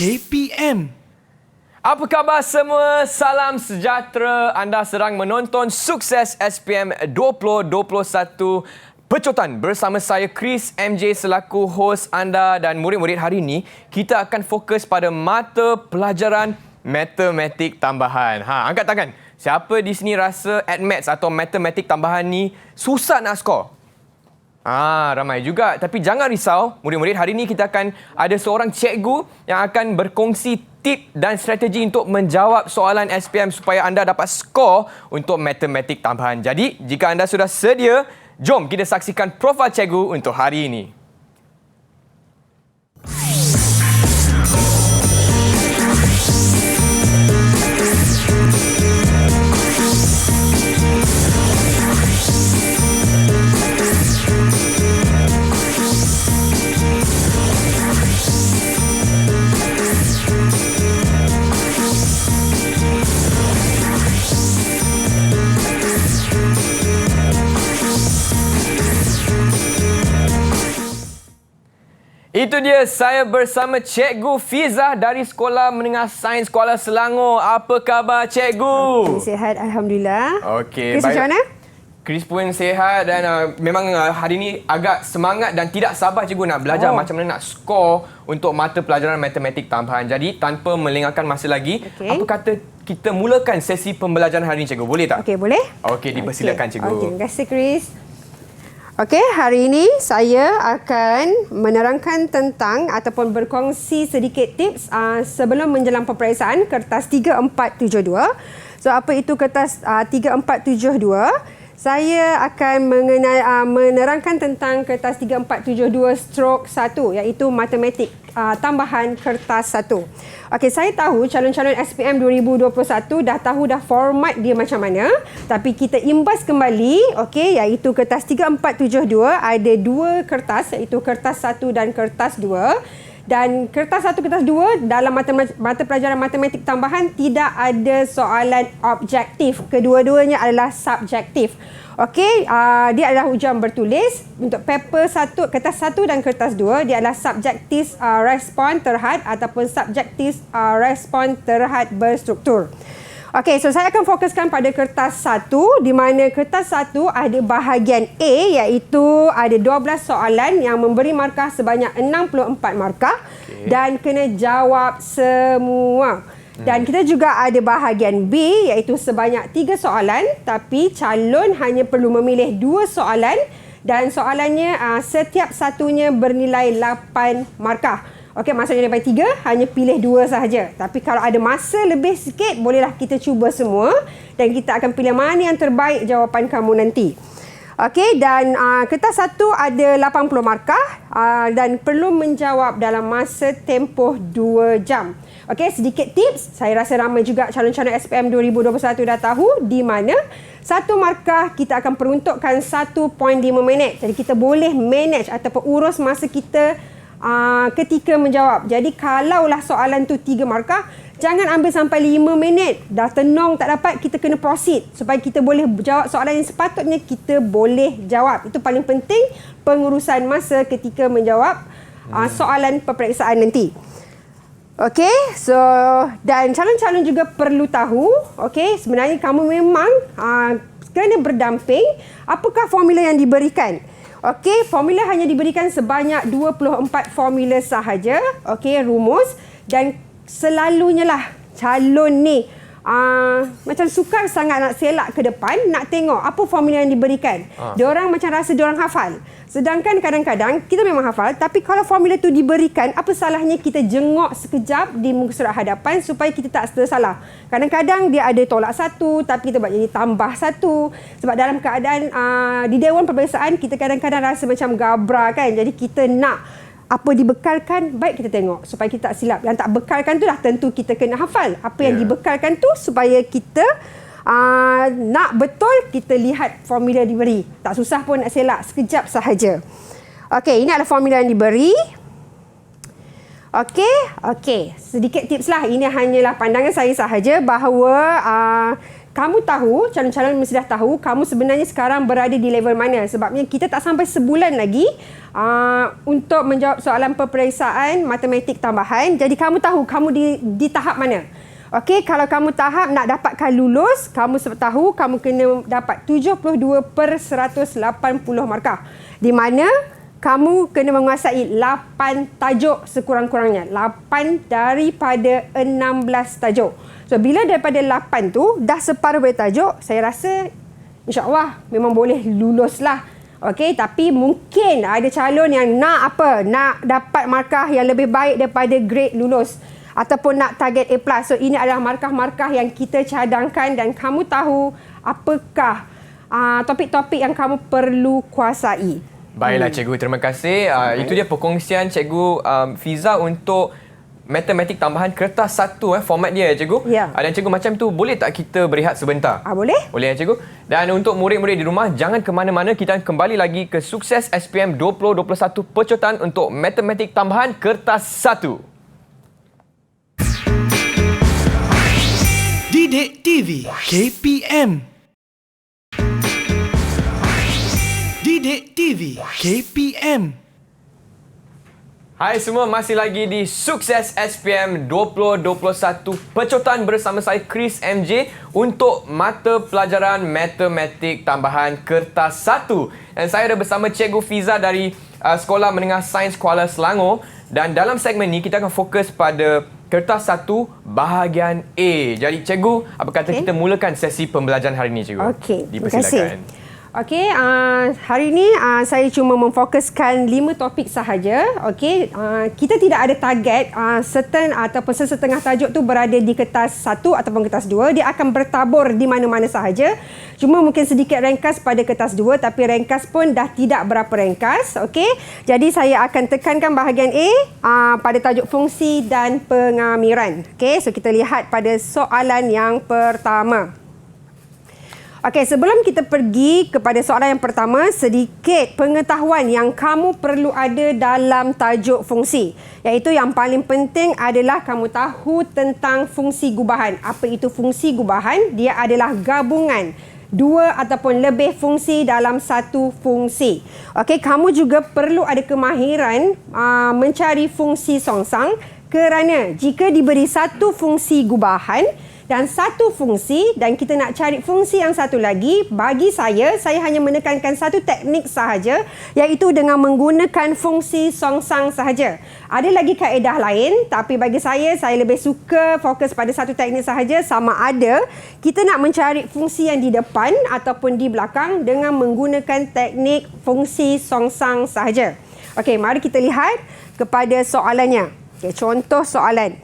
KPM. Apa khabar semua? Salam sejahtera. Anda sedang menonton Sukses SPM 2021 Pecotan bersama saya Chris MJ selaku hos anda, dan murid-murid hari ini kita akan fokus pada mata pelajaran matematik tambahan. Angkat tangan. Siapa di sini rasa Maths atau matematik tambahan ni susah nak skor? Ramai juga. Tapi jangan risau, murid-murid, hari ini kita akan ada seorang cikgu yang akan berkongsi tip dan strategi untuk menjawab soalan SPM supaya anda dapat skor untuk matematik tambahan. Jadi, jika anda sudah sedia, jom kita saksikan profil cikgu untuk hari ini. Itu dia, saya bersama Cikgu Fizah dari Sekolah Menengah Sains Kuala Selangor. Apa khabar Cikgu? Sihat, Alhamdulillah. Okey, Chris, macam mana? Chris pun sihat dan memang hari ini agak semangat dan tidak sabar Cikgu nak belajar macam mana nak skor untuk mata pelajaran matematik tambahan. Jadi tanpa melengahkan masa lagi, apa kata kita mulakan sesi pembelajaran hari ini Cikgu? Boleh tak? Okey, boleh. Okey, dipersilakan Cikgu. Okey, terima kasih Chris. Okey, hari ini saya akan menerangkan tentang ataupun berkongsi sedikit tips sebelum menjelang peperiksaan kertas 3472. So, apa itu kertas 3472? Saya akan menerangkan tentang kertas 3472/1 iaitu matematik tambahan kertas 1. Okey, saya tahu calon-calon SPM 2021 dah tahu dah format dia macam mana, tapi kita imbas kembali, okey, iaitu kertas 3472 ada dua kertas iaitu kertas 1 dan kertas 2. Dan kertas 1, kertas 2 dalam mata pelajaran matematik tambahan tidak ada soalan objektif. Kedua-duanya adalah subjektif. Okey, dia adalah ujian bertulis. Untuk paper 1, kertas 1 dan kertas 2, dia adalah subjektif respon terhad ataupun subjektif respon terhad berstruktur. Okey, so saya akan fokuskan pada kertas 1 di mana kertas 1 ada bahagian A iaitu ada 12 soalan yang memberi markah sebanyak 64 markah dan kena jawab semua. Dan kita juga ada bahagian B iaitu sebanyak 3 soalan tapi calon hanya perlu memilih 2 soalan dan soalannya setiap satunya bernilai 8 markah. Okey, maksudnya daripada 3, hanya pilih 2 sahaja. Tapi kalau ada masa lebih sikit, bolehlah kita cuba semua dan kita akan pilih mana yang terbaik jawapan kamu nanti. Okey, dan kertas 1 ada 80 markah dan perlu menjawab dalam masa tempoh 2 jam. Okey, sedikit tips. Saya rasa ramai juga calon-calon SPM 2021 dah tahu di mana 1 markah kita akan peruntukkan 1.5 minit. Jadi kita boleh manage ataupun urus masa kita ketika menjawab. Jadi kalaulah soalan tu 3 markah, jangan ambil sampai 5 minit. Dah tenung tak dapat, kita kena proceed supaya kita boleh jawab soalan yang sepatutnya kita boleh jawab. Itu paling penting pengurusan masa ketika menjawab soalan peperiksaan nanti. Okey, so dan calon-calon juga perlu tahu, okey, sebenarnya kamu memang kena berdamping. Apakah formula yang diberikan? Okey, formula hanya diberikan sebanyak 24 formula sahaja. Okey, rumus, dan selalunya lah calon ni macam sukar sangat nak selak ke depan, nak tengok apa formula yang diberikan. Diorang macam rasa diorang hafal. Sedangkan kadang-kadang kita memang hafal, tapi kalau formula tu diberikan, apa salahnya kita jengok sekejap di muka surat hadapan supaya kita tak tersalah. Kadang-kadang dia ada tolak 1 tapi kita buat jadi tambah 1. Sebab dalam keadaan di Dewan Peperiksaan kita kadang-kadang rasa macam gabra kan. Jadi kita nak apa dibekalkan, baik kita tengok supaya kita tak silap. Yang tak bekalkan tu dah tentu kita kena hafal. Apa yang dibekalkan tu supaya kita nak betul, kita lihat formula diberi. Tak susah pun nak selak, sekejap sahaja. Okey, ini adalah formula yang diberi. Okey, sedikit tips lah. Ini hanyalah pandangan saya sahaja bahawa kamu tahu, calon-calon mesti dah tahu kamu sebenarnya sekarang berada di level mana. Sebabnya kita tak sampai sebulan lagi untuk menjawab soalan peperiksaan matematik tambahan. Jadi kamu tahu kamu di tahap mana. Okey, kalau kamu tahap nak dapatkan lulus, kamu tahu kamu kena dapat 72/180 markah. Di mana kamu kena menguasai 8 tajuk sekurang-kurangnya. 8 daripada 16 tajuk. So, bila daripada 8 tu, dah separuh dari tajuk, saya rasa insyaAllah memang boleh lulus lah. Okey, tapi mungkin ada calon yang nak apa? Nak dapat markah yang lebih baik daripada grade lulus. Ataupun nak target A+. So, ini adalah markah-markah yang kita cadangkan dan kamu tahu apakah topik-topik yang kamu perlu kuasai. Baiklah cikgu, terima kasih. Itu dia perkongsian cikgu Fiza untuk matematik tambahan kertas 1 format dia cikgu. Ya. Dan cikgu macam tu boleh tak kita berehat sebentar? Boleh? Boleh ya cikgu. Dan untuk murid-murid di rumah jangan ke mana-mana, kita kembali lagi ke Sukses SPM 2021 Pecotan untuk matematik tambahan kertas 1. Didik TV KPM. Didik TV KPM. Hai semua, masih lagi di Sukses SPM 2021 Pecotan bersama saya Chris MJ untuk mata pelajaran matematik tambahan kertas 1. Dan saya ada bersama Cikgu Fiza dari Sekolah Menengah Sains Kuala Selangor, dan dalam segmen ni kita akan fokus pada kertas 1 bahagian A. Jadi cikgu, apa kata kita mulakan sesi pembelajaran hari ini cikgu? Okey, terima dipersilakan. kasih. Okey, hari ini saya cuma memfokuskan 5 topik sahaja. Okey, kita tidak ada target certain ataupun sesetengah tajuk tu berada di kertas 1 ataupun kertas 2. Dia akan bertabur di mana-mana sahaja. Cuma mungkin sedikit ringkas pada kertas 2, tapi ringkas pun dah tidak berapa ringkas. Okey, jadi saya akan tekankan bahagian A pada tajuk fungsi dan pengamiran. Okey, so kita lihat pada soalan yang pertama. Okey, sebelum kita pergi kepada soalan yang pertama, sedikit pengetahuan yang kamu perlu ada dalam tajuk fungsi. Iaitu yang paling penting adalah kamu tahu tentang fungsi gubahan. Apa itu fungsi gubahan? Dia adalah gabungan 2 ataupun lebih fungsi dalam satu fungsi. Okey, kamu juga perlu ada kemahiran mencari fungsi songsang, kerana jika diberi satu fungsi gubahan dan satu fungsi dan kita nak cari fungsi yang satu lagi, bagi saya hanya menekankan satu teknik sahaja, iaitu dengan menggunakan fungsi songsang sahaja. Ada lagi kaedah lain, tapi bagi saya lebih suka fokus pada satu teknik sahaja, sama ada kita nak mencari fungsi yang di depan ataupun di belakang dengan menggunakan teknik fungsi songsang sahaja. Okey, mari kita lihat kepada soalannya. Okey, contoh soalan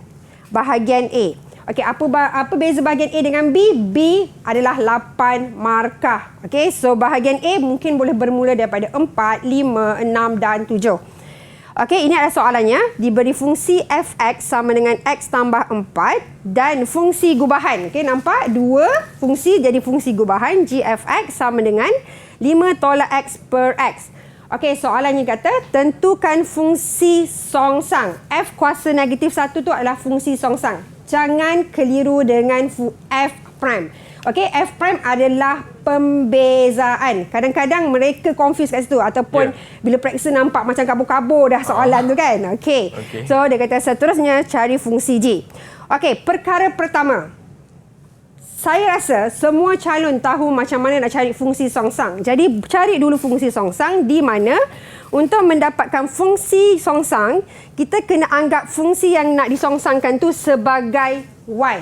bahagian A. Okey, apa beza bahagian A dengan B? B adalah 8 markah. Okey, so bahagian A mungkin boleh bermula daripada 4, 5, 6 dan 7. Okey, ini adalah soalannya. Diberi fungsi fx sama dengan x tambah 4 dan fungsi gubahan. Okey, nampak? 2 fungsi jadi fungsi gubahan. G fx sama dengan 5 tolak x per x. Okey, soalannya kata, tentukan fungsi songsang. F kuasa negatif 1 tu adalah fungsi songsang. Jangan keliru dengan f prime. Okey, f prime adalah pembezaan. Kadang-kadang mereka confuse kat situ ataupun bila periksa nampak macam kabur-kabur dah soalan tu kan. Okey. So dia kata seterusnya cari fungsi G. Okey, perkara pertama. Saya rasa semua calon tahu macam mana nak cari fungsi songsang. Jadi cari dulu fungsi songsang, di mana untuk mendapatkan fungsi songsang, kita kena anggap fungsi yang nak disongsangkan tu sebagai y.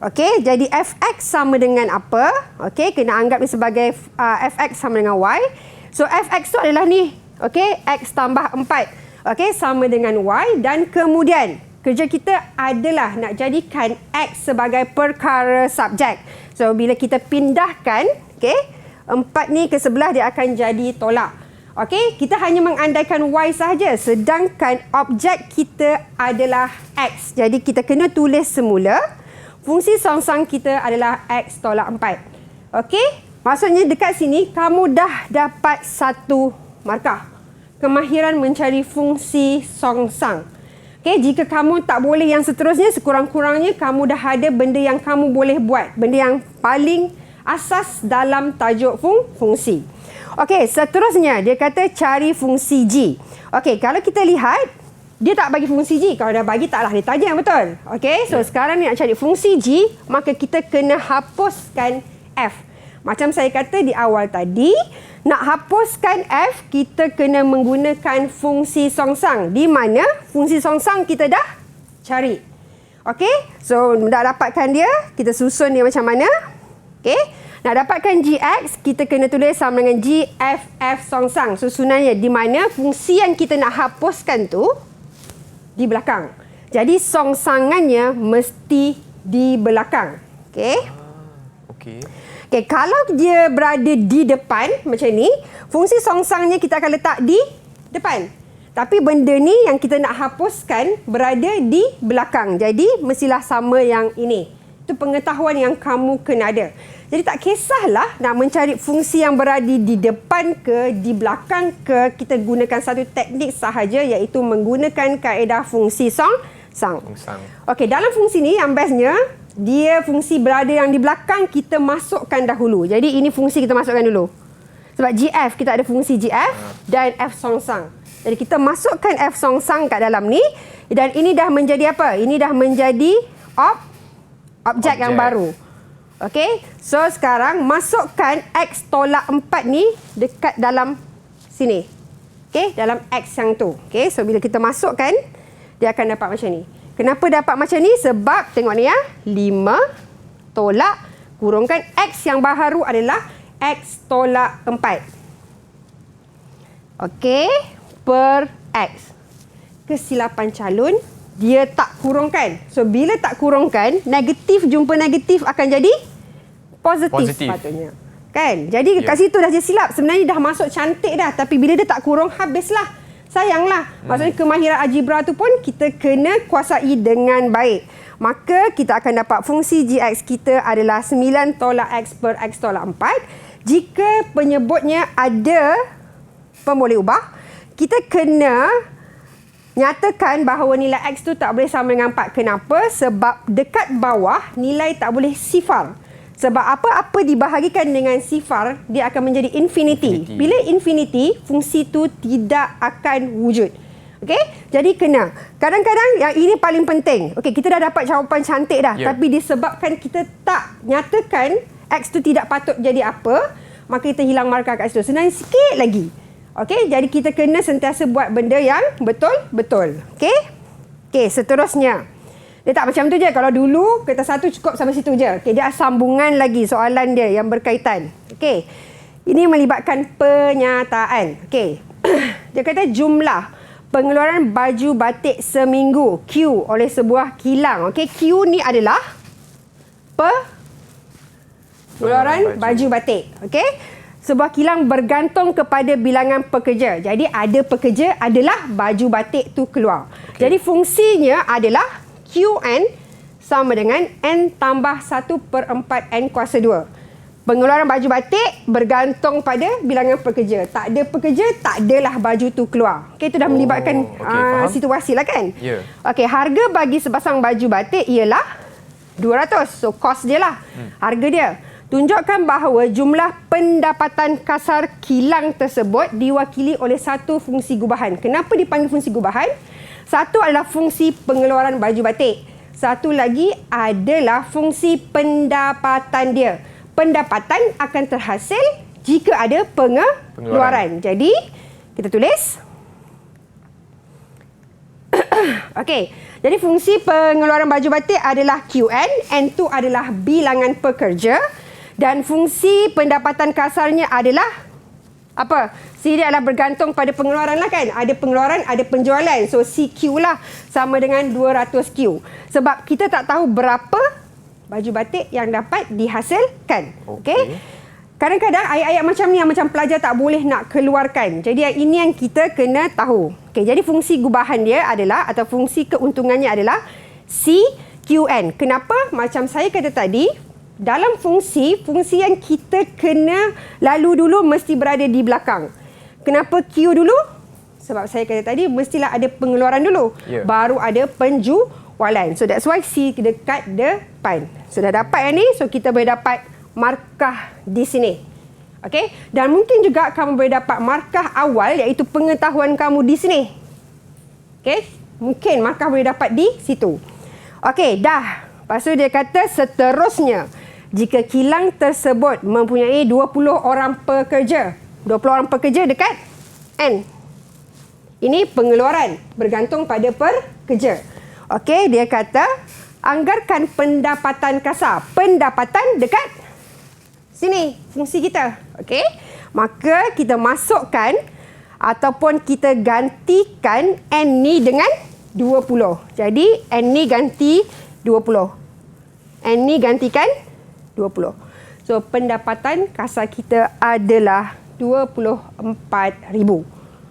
Okey, jadi fx sama dengan apa? Okey, kena anggap dia sebagai fx sama dengan y. So fx tu adalah ni. Okey, x tambah 4. Okey, sama dengan y, dan kemudian kerja kita adalah nak jadikan X sebagai perkara subjek. So, bila kita pindahkan, okay, 4 ni ke sebelah, dia akan jadi tolak. Okay, kita hanya mengandaikan Y sahaja, sedangkan objek kita adalah X. Jadi, kita kena tulis semula, fungsi songsang kita adalah X tolak 4. Okay, maksudnya dekat sini, kamu dah dapat 1 markah. Kemahiran mencari fungsi songsang. Okey, jika kamu tak boleh yang seterusnya, sekurang-kurangnya kamu dah ada benda yang kamu boleh buat. Benda yang paling asas dalam tajuk fungsi. Okey, seterusnya dia kata cari fungsi G. Okey, kalau kita lihat, dia tak bagi fungsi G. Kalau dah bagi, taklah dia tanya, betul? Okey, so sekarang ni nak cari fungsi G, maka kita kena hapuskan F. Macam saya kata di awal tadi, nak hapuskan F, kita kena menggunakan fungsi songsang. Di mana fungsi songsang kita dah cari. Okey, so nak dapatkan dia, kita susun dia macam mana. Okey, nak dapatkan GX, kita kena tulis sama dengan GFF songsang. Susunannya di mana fungsi yang kita nak hapuskan tu di belakang. Jadi songsangannya mesti di belakang. Okey. Okey. Okay, kalau dia berada di depan macam ni, fungsi songsangnya kita akan letak di depan. Tapi benda ni yang kita nak hapuskan berada di belakang. Jadi mestilah sama yang ini. Itu pengetahuan yang kamu kena ada. Jadi tak kisahlah nak mencari fungsi yang berada di depan ke, di belakang ke, kita gunakan satu teknik sahaja iaitu menggunakan kaedah fungsi songsang. Okey, dalam fungsi ni yang bestnya, dia fungsi berada yang di belakang kita masukkan dahulu. Jadi ini fungsi kita masukkan dulu. Sebab GF kita ada fungsi GF dan F songsang. Jadi kita masukkan F songsang kat dalam ni dan ini dah menjadi apa? Ini dah menjadi objek yang baru. Okey. So sekarang masukkan X tolak 4 ni dekat dalam sini. Okey, dalam X yang tu. Okey, so bila kita masukkan dia akan dapat macam ni. Kenapa dapat macam ni? Sebab tengok ni ya, 5 tolak kurungkan X yang baharu adalah X tolak 4. Okey, per X. Kesilapan calon, dia tak kurungkan. So, bila tak kurungkan, negatif jumpa negatif akan jadi positif. Sepatutnya. Kan? Jadi kat situ dah jadi silap. Sebenarnya dah masuk cantik dah. Tapi bila dia tak kurung, habislah. Sayanglah. Maksudnya kemahiran algebra tu pun kita kena kuasai dengan baik. Maka kita akan dapat fungsi GX kita adalah 9 tolak X per X tolak 4. Jika penyebutnya ada pemboleh ubah, kita kena nyatakan bahawa nilai X tu tak boleh sama dengan 4. Kenapa? Sebab dekat bawah nilai tak boleh sifar. Sebab apa-apa dibahagikan dengan sifar, dia akan menjadi infinity. Bila infinity, fungsi tu tidak akan wujud. Okey? Jadi kena. Kadang-kadang yang ini paling penting. Okey, kita dah dapat jawapan cantik dah. Tapi disebabkan kita tak nyatakan X tu tidak patut jadi apa, maka kita hilang markah kat situ. Sebenarnya sikit lagi. Okey, jadi kita kena sentiasa buat benda yang betul-betul. Okey? Okey, seterusnya. Dia tak macam tu je. Kalau dulu, kertas satu cukup sampai situ je. Okay, dia ada sambungan lagi soalan dia yang berkaitan. Okay. Ini melibatkan penyataan. Okay. Dia kata jumlah pengeluaran baju batik seminggu Q oleh sebuah kilang. Okay. Q ni adalah pengeluaran baju batik. Okay. Sebuah kilang bergantung kepada bilangan pekerja. Jadi ada pekerja adalah baju batik tu keluar. Okay. Jadi fungsinya adalah QN sama dengan N tambah 1/4 N kuasa 2. Pengeluaran baju batik bergantung pada bilangan pekerja. Tak ada pekerja, tak adalah baju tu keluar. Okay, itu dah melibatkan situasi lah kan? Yeah. Okay, harga bagi sepasang baju batik ialah 200. So, kos dia lah. Harga dia. Tunjukkan bahawa jumlah pendapatan kasar kilang tersebut diwakili oleh satu fungsi gubahan. Kenapa dipanggil fungsi gubahan? Satu adalah fungsi pengeluaran baju batik. Satu lagi adalah fungsi pendapatan dia. Pendapatan akan terhasil jika ada pengeluaran. Jadi, kita tulis. Okey. Jadi, fungsi pengeluaran baju batik adalah QN. N tu adalah bilangan pekerja. Dan fungsi pendapatan kasarnya adalah apa? C dia adalah bergantung pada pengeluaran lah kan. Ada pengeluaran, ada penjualan. So CQ lah sama dengan 200Q. Sebab kita tak tahu berapa baju batik yang dapat dihasilkan. Okey. Kadang-kadang ayat-ayat macam ni yang macam pelajar tak boleh nak keluarkan. Jadi yang ini yang kita kena tahu. Okey, jadi fungsi gubahan dia adalah atau fungsi keuntungannya adalah CQN. Kenapa? Macam saya kata tadi, dalam fungsi yang kita kena lalu dulu mesti berada di belakang. Kenapa Q dulu? Sebab saya kata tadi, mestilah ada pengeluaran dulu. Baru ada penjualan. So that's why C dekat depan. Sudah dapat yang ni, so kita boleh dapat markah di sini. Okey, dan mungkin juga kamu boleh dapat markah awal iaitu pengetahuan kamu di sini. Okey, mungkin markah boleh dapat di situ. Okey, dah. Lepas tu dia kata seterusnya, jika kilang tersebut mempunyai 20 orang pekerja. 20 orang pekerja dekat N. Ini pengeluaran bergantung pada pekerja. Okey, dia kata anggarkan pendapatan kasar. Pendapatan dekat sini, fungsi kita. Okey, maka kita masukkan ataupun kita gantikan N ni dengan 20. Jadi, N ni ganti 20. N ni gantikan 20. So, pendapatan kasar kita adalah 24,000.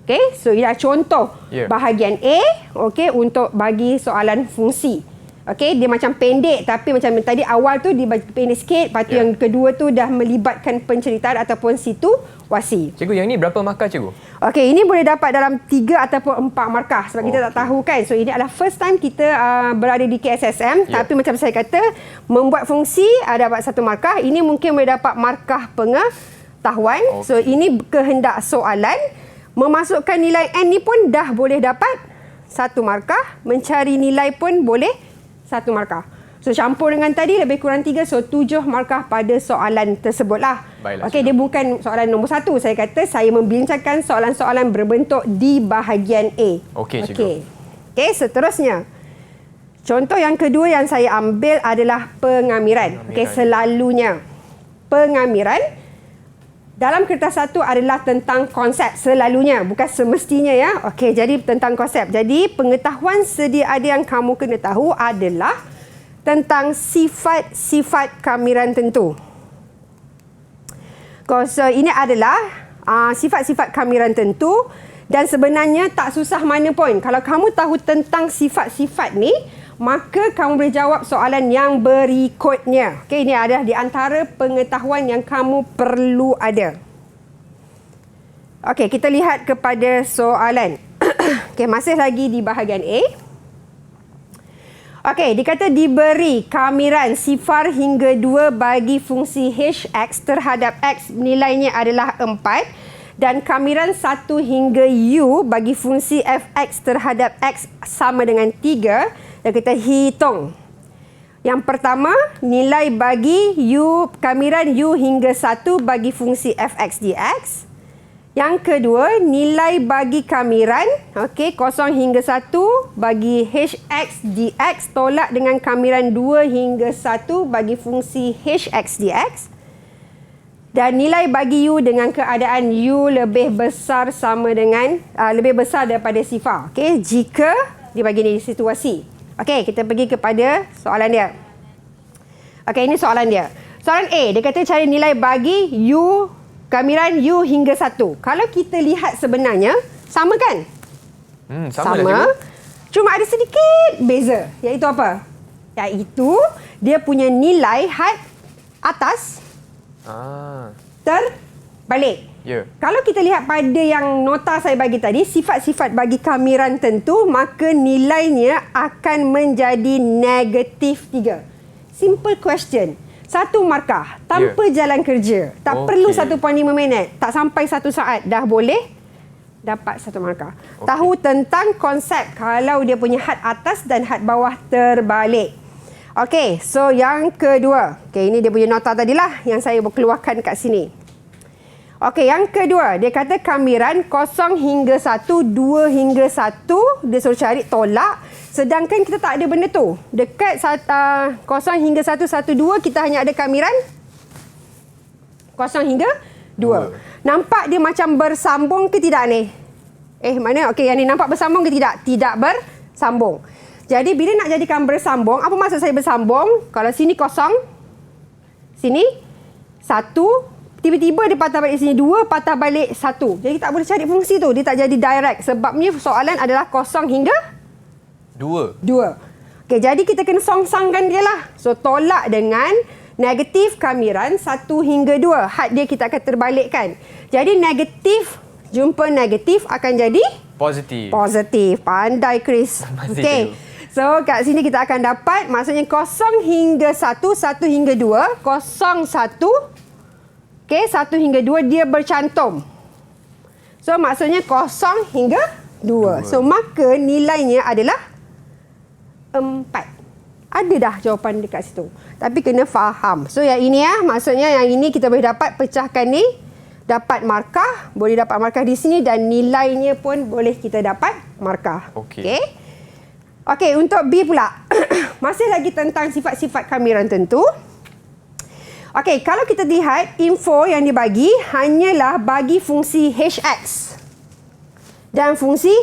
Okey, so ini adalah contoh bahagian A, okey, untuk bagi soalan fungsi. Okey, dia macam pendek tapi macam tadi awal tu dia bagi pendek sikit, lepas tu yang kedua tu dah melibatkan penceritaan ataupun situasi. Cikgu, yang ni berapa markah cikgu? Okey, ini boleh dapat dalam 3 ataupun 4 markah sebab kita tak tahu kan. So ini adalah first time kita berada di KSSM, tapi macam saya kata membuat fungsi ada dapat 1 markah. Ini mungkin boleh dapat markah pengetahuan. So ini kehendak soalan. Memasukkan nilai N ni pun dah boleh dapat 1 markah. Mencari nilai pun boleh 1 markah. So campur dengan tadi lebih kurang 3, so 7 markah pada soalan tersebutlah. Okey, dia bukan soalan nombor 1. Saya kata saya membincangkan soalan-soalan berbentuk di bahagian A. Okey, cikgu. Okey, seterusnya. Contoh yang kedua yang saya ambil adalah pengamiran. Okey, selalunya pengamiran dalam kertas 1 adalah tentang konsep, selalunya, bukan semestinya ya. Okey, jadi tentang konsep. Jadi pengetahuan sedia ada yang kamu kena tahu adalah tentang sifat-sifat kamiran tentu. So ini adalah sifat-sifat kamiran tentu dan sebenarnya tak susah mana pun. Kalau kamu tahu tentang sifat-sifat ni, maka kamu boleh jawab soalan yang berikutnya. Okey, ini adalah di antara pengetahuan yang kamu perlu ada. Okey, kita lihat kepada soalan. Okey, masih lagi di bahagian A. Okey, dikata diberi kamiran sifar hingga 2 bagi fungsi Hx terhadap X nilainya adalah 4 dan kamiran 1 hingga U bagi fungsi Fx terhadap X sama dengan 3. Dan kita hitung. Yang pertama, nilai bagi U, kamiran U hingga 1 bagi fungsi Fx dx. Yang kedua, nilai bagi kamiran 0 hingga 1 bagi Hx dx tolak dengan kamiran 2 hingga 1 bagi fungsi Hx dx. Dan nilai bagi U dengan keadaan U lebih besar sama dengan lebih besar daripada sifar. Okey, jika dibagi di situasi. Okey, kita pergi kepada soalan dia. Okey, ini soalan dia. Soalan A, dia kata cari nilai bagi U, kamiran U hingga 1. Kalau kita lihat sebenarnya, sama kan? Sama. Cuma ada sedikit beza. Iaitu apa? Iaitu dia punya nilai had atas terbalik. Kalau kita lihat pada yang nota saya bagi tadi, sifat-sifat bagi kamiran tentu, maka nilainya akan menjadi negatif 3. Simple question. 1 markah tanpa jalan kerja. Tak perlu 1.5 minit. Tak sampai 1 saat dah boleh dapat 1 markah. Tahu tentang konsep kalau dia punya had atas dan had bawah terbalik. Okey, so yang kedua. Okey, ini dia punya nota tadilah yang saya keluarkan kat sini. Okey, yang kedua, dia kata kamiran 0 hingga 1, 2 hingga 1, dia suruh cari tolak. Sedangkan kita tak ada benda tu. Dekat 0 hingga 1, 1, 2, kita hanya ada kamiran 0 hingga 2. Nampak dia macam bersambung ke tidak ni? Mana? Okey, yang ni nampak bersambung ke tidak? Tidak bersambung. Jadi, bila nak jadikan bersambung, apa maksud saya bersambung? Kalau sini 0, sini 1, tiba-tiba dia patah balik sini 2, patah balik 1. Jadi tak boleh cari fungsi tu. Dia tak jadi direct. Sebabnya soalan adalah 0 hingga 2. Okey, jadi kita kena song-sangkan dia lah. So tolak dengan negatif kamiran 1 hingga 2. Had dia kita akan terbalikkan. Jadi negatif jumpa negatif akan jadi Positif. Positif. Pandai, Chris. Masih Okey. cikgu. So, kat sini kita akan dapat, maksudnya 0 hingga 1, 1 hingga 2, 0, 1. Okey, 1 hingga 2 dia bercantum. So, maksudnya 0 hingga 2. So, maka nilainya adalah 4. Ada dah jawapan dekat situ. Tapi kena faham. So, yang ini maksudnya yang ini kita boleh dapat pecahkan ni. Dapat markah. Boleh dapat markah di sini dan nilainya pun boleh kita dapat markah. Okey. Okey. Okey, untuk B pula. Masih lagi tentang sifat-sifat kamiran tentu. Okey, kalau kita lihat info yang dibagi hanyalah bagi fungsi HX dan fungsi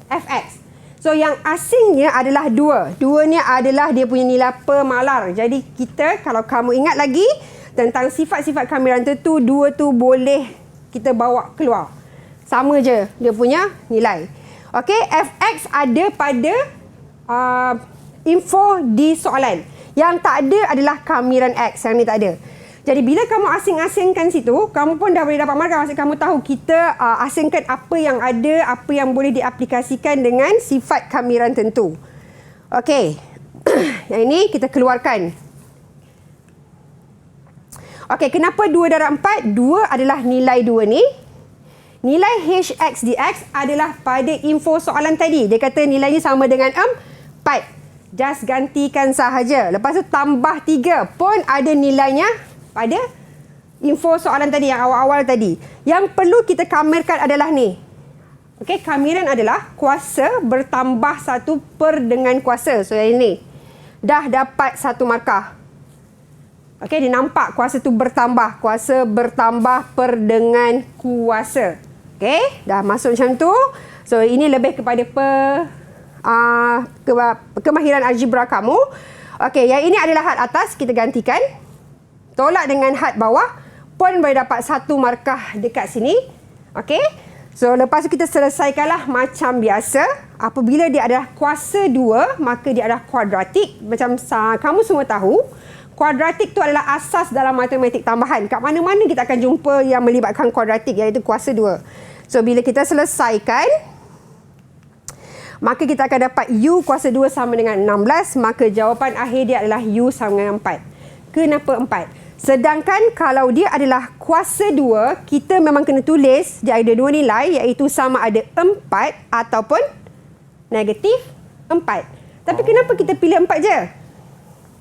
FX. So, yang asingnya adalah 2. 2 ni adalah dia punya nilai pemalar. Jadi, kita kalau kamu ingat lagi tentang sifat-sifat kamiran tentu, 2 tu boleh kita bawa keluar. Sama je dia punya nilai. Okey, FX ada pada info di soalan. Yang tak ada adalah kamiran X. Yang ni tak ada. Jadi bila kamu asing-asingkan situ, kamu pun dah boleh dapat markah. Maksud kamu tahu kita asingkan apa yang ada, apa yang boleh diaplikasikan dengan sifat kamiran tentu. Okey. Yang ini kita keluarkan. Okey, kenapa 2/4? 2 adalah nilai 2 ni. Nilai HX dx adalah pada info soalan tadi. Dia kata nilai ni sama dengan 4. Just gantikan sahaja. Lepas tu tambah 3 pun ada nilainya pada info soalan tadi yang awal-awal tadi. Yang perlu kita kamirkan adalah ni. Okey, kamiran adalah kuasa bertambah 1 per dengan kuasa. So yang ini dah dapat 1 markah. Okey, dia nampak kuasa tu bertambah. Kuasa bertambah per dengan kuasa. Okey, dah masuk macam tu. So ini lebih kepada kemahiran algebra kamu. Okey, yang ini adalah had atas, kita gantikan. Tolak dengan had bawah, pun boleh dapat 1 markah dekat sini. Okey. So, lepas tu kita selesaikanlah macam biasa. Apabila dia adalah kuasa 2, maka dia adalah kuadratik. Macam kamu semua tahu, kuadratik tu adalah asas dalam matematik tambahan. Kat mana-mana kita akan jumpa yang melibatkan kuadratik, iaitu kuasa 2. So, bila kita selesaikan, maka kita akan dapat U kuasa 2 sama dengan 16. Maka jawapan akhir dia adalah U sama dengan 4. Kenapa 4? Sedangkan kalau dia adalah kuasa 2, kita memang kena tulis dia ada 2 nilai, iaitu sama ada 4 ataupun negatif 4. Tapi kenapa kita pilih 4 je?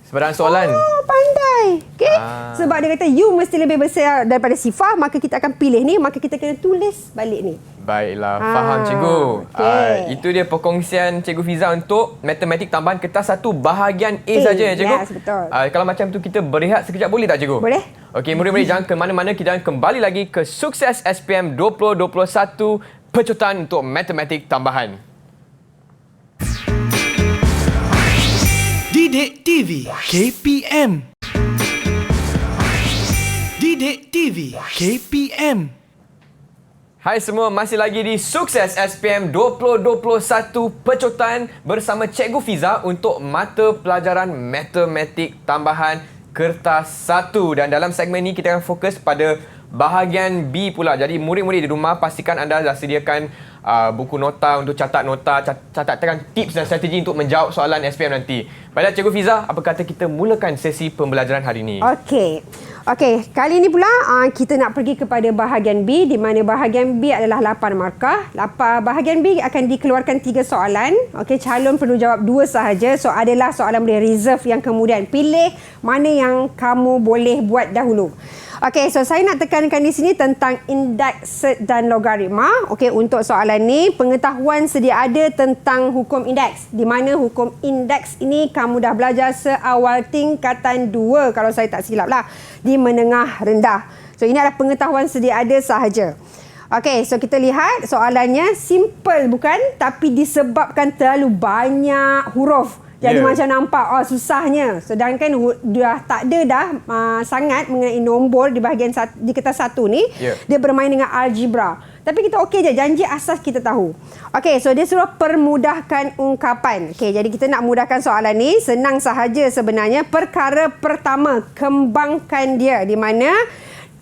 Sebarang soalan. Oh, pandai. Okay? Sebab dia kata U mesti lebih besar daripada sifar, maka kita akan pilih ni, maka kita kena tulis balik ni. Baiklah, faham cikgu. Okay. Itu dia perkongsian Cikgu Fiza untuk matematik tambahan kertas 1 bahagian A saja ya cikgu. Yes, betul. Kalau macam tu kita berehat sekejap boleh tak cikgu? Boleh. Okey, murid-murid jangan ke mana-mana, kita akan kembali lagi ke Sukses SPM 2021 pecutan untuk matematik tambahan. Didik TV KPM. Didik TV KPM. Hai semua, masih lagi di Sukses SPM 2021 pecutan bersama Cikgu Fiza untuk mata pelajaran matematik tambahan kertas 1. Dan dalam segmen ini kita akan fokus pada bahagian B pula. Jadi murid-murid di rumah pastikan anda dah sediakan buku nota untuk catat nota, catatkan tips dan strategi untuk menjawab soalan SPM nanti. Baiklah Cikgu Fiza, apa kata kita mulakan sesi pembelajaran hari ini? Okey, kali ini pula kita nak pergi kepada bahagian B, di mana bahagian B adalah 8 markah. Bahagian B akan dikeluarkan 3 soalan. Okey, calon perlu jawab 2 sahaja. So adalah soalan boleh reserve yang kemudian. Pilih mana yang kamu boleh buat dahulu. Okey, so saya nak tekankan di sini tentang indeks, set dan logaritma. Okey, untuk soalan ni pengetahuan sedia ada tentang hukum indeks. Di mana hukum indeks ini kamu dah belajar seawal tingkatan 2 kalau saya tak silap lah, di menengah rendah. So ini adalah pengetahuan sedia ada sahaja. Okey, so kita lihat soalannya simple bukan? Tapi disebabkan terlalu banyak huruf. Jadi macam nampak susahnya. Sedangkan dah tak ada dah sangat mengenai nombor di bahagian di kertas 1 ni. Dia bermain dengan algebra. Tapi kita okey je, janji asas kita tahu. Okey, so dia suruh permudahkan ungkapan. Okey, jadi kita nak mudahkan soalan ni. Senang sahaja sebenarnya. Perkara pertama, kembangkan dia. Di mana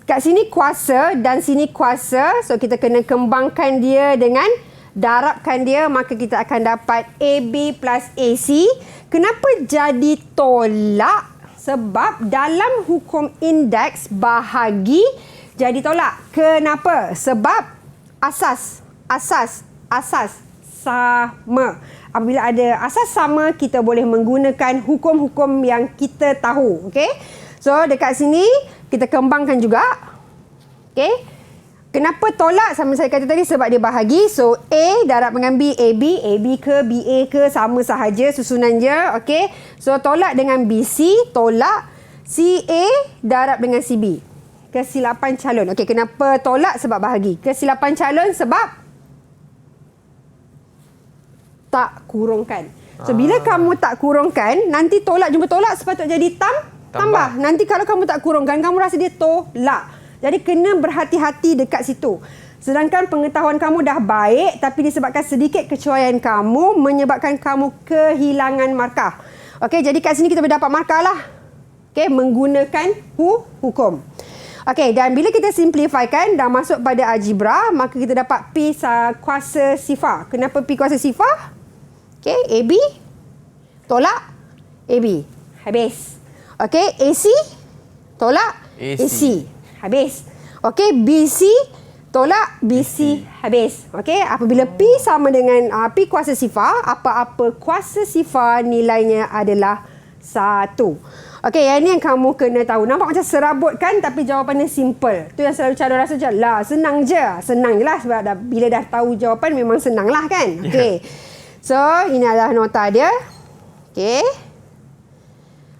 kat sini kuasa dan sini kuasa. So kita kena kembangkan dia dengan darabkan dia, maka kita akan dapat AB plus AC. Kenapa jadi tolak? Sebab dalam hukum indeks bahagi jadi tolak. Kenapa? Sebab asas sama. Apabila ada asas sama, kita boleh menggunakan hukum-hukum yang kita tahu. Okey? So, dekat sini, kita kembangkan juga. Okey? Kenapa tolak? Sama saya kata tadi, sebab dia bahagi. So, A darab dengan B, AB ke, BA ke, sama sahaja susunan dia. Okey? So, tolak dengan BC, tolak CA darab dengan CB. Kesilapan calon. Okey, kenapa tolak? Sebab bahagi. Kesilapan calon sebab tak kurungkan. So, bila kamu tak kurungkan, nanti tolak jumpa tolak sepatutnya jadi tambah. Nanti kalau kamu tak kurungkan, kamu rasa dia tolak. Jadi, kena berhati-hati dekat situ. Sedangkan pengetahuan kamu dah baik, tapi disebabkan sedikit kecuaian kamu, menyebabkan kamu kehilangan markah. Okey, jadi kat sini kita boleh dapat markah lah. Okey, menggunakan hukum. Okey, dan bila kita simplifikan, dah masuk pada algebra, maka kita dapat P kuasa sifar. Kenapa P kuasa sifar? Okey, AB tolak AB. Habis. Okey, AC tolak AC. Habis. Okey, BC tolak BC. Habis. Okey, apabila P sama dengan P kuasa sifar, apa-apa kuasa sifar nilainya adalah 1. Okey, yang ni yang kamu kena tahu. Nampak macam serabut kan, tapi jawapannya simple. Tu yang selalu calon rasa macam, lah senang je. Senang je lah sebab bila dah tahu jawapan memang senang lah kan. Okey. So, ini adalah nota dia. Okey.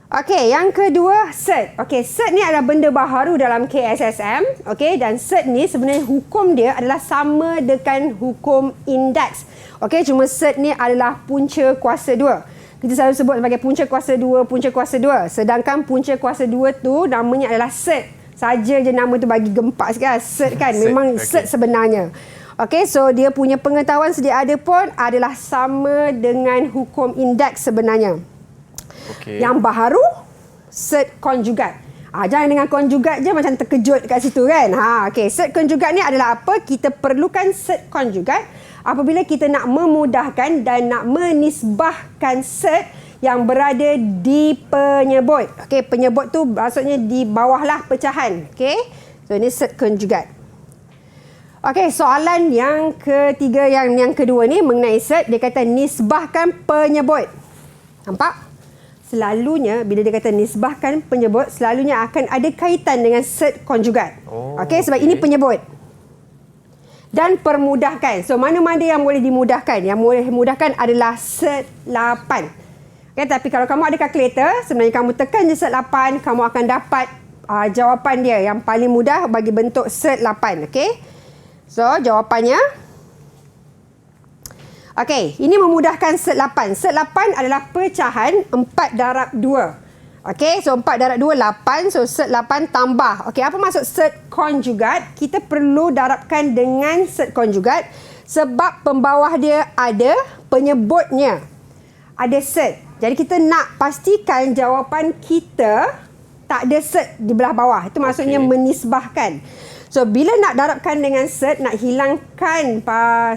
Okey, yang kedua, cert. Okey, cert ni adalah benda baharu dalam KSSM. Okey, dan cert ni sebenarnya hukum dia adalah sama dengan hukum indeks. Okey, cuma cert ni adalah punca kuasa 2. Kita selalu sebut sebagai punca kuasa 2, punca kuasa 2. Sedangkan punca kuasa 2 tu namanya adalah cert. Saja je nama tu bagi gempak sikit. Cert kan, memang cert sebenarnya. Okey, so dia punya pengetahuan sedia ada pun adalah sama dengan hukum indeks sebenarnya. Okay. Yang baharu, cert konjugat. Jangan dengan konjugat je macam terkejut kat situ kan. Okey, cert konjugat ni adalah apa? Kita perlukan cert konjugat apabila kita nak memudahkan dan nak menisbahkan cert yang berada di penyebut. Okey, penyebut tu maksudnya di bawahlah pecahan. Okey, so ini cert konjugat. Okey, soalan yang ketiga, yang kedua ni mengenai cert, dia kata nisbahkan penyebut. Nampak? Selalunya bila dia kata nisbahkan penyebut, selalunya akan ada kaitan dengan cert konjugat. Okey, sebab ini penyebut. Dan permudahkan. So, mana-mana yang boleh dimudahkan? Yang boleh dimudahkan adalah cert 8. Okay, tapi kalau kamu ada kalkulator, sebenarnya kamu tekan je cert 8, kamu akan dapat jawapan dia yang paling mudah bagi bentuk cert 8. Okey. So, jawapannya. Okey, ini memudahkan cert 8. Cert 8 adalah pecahan 4 darab 2. Okey, so 4 darab 2, 8. So, cert 8 tambah. Okey, apa maksud cert konjugat? Kita perlu darabkan dengan cert konjugat sebab pembawah dia ada penyebutnya. Ada cert. Jadi, kita nak pastikan jawapan kita tak ada cert di belah bawah. Itu maksudnya menisbahkan. So, bila nak darabkan dengan cert, nak hilangkan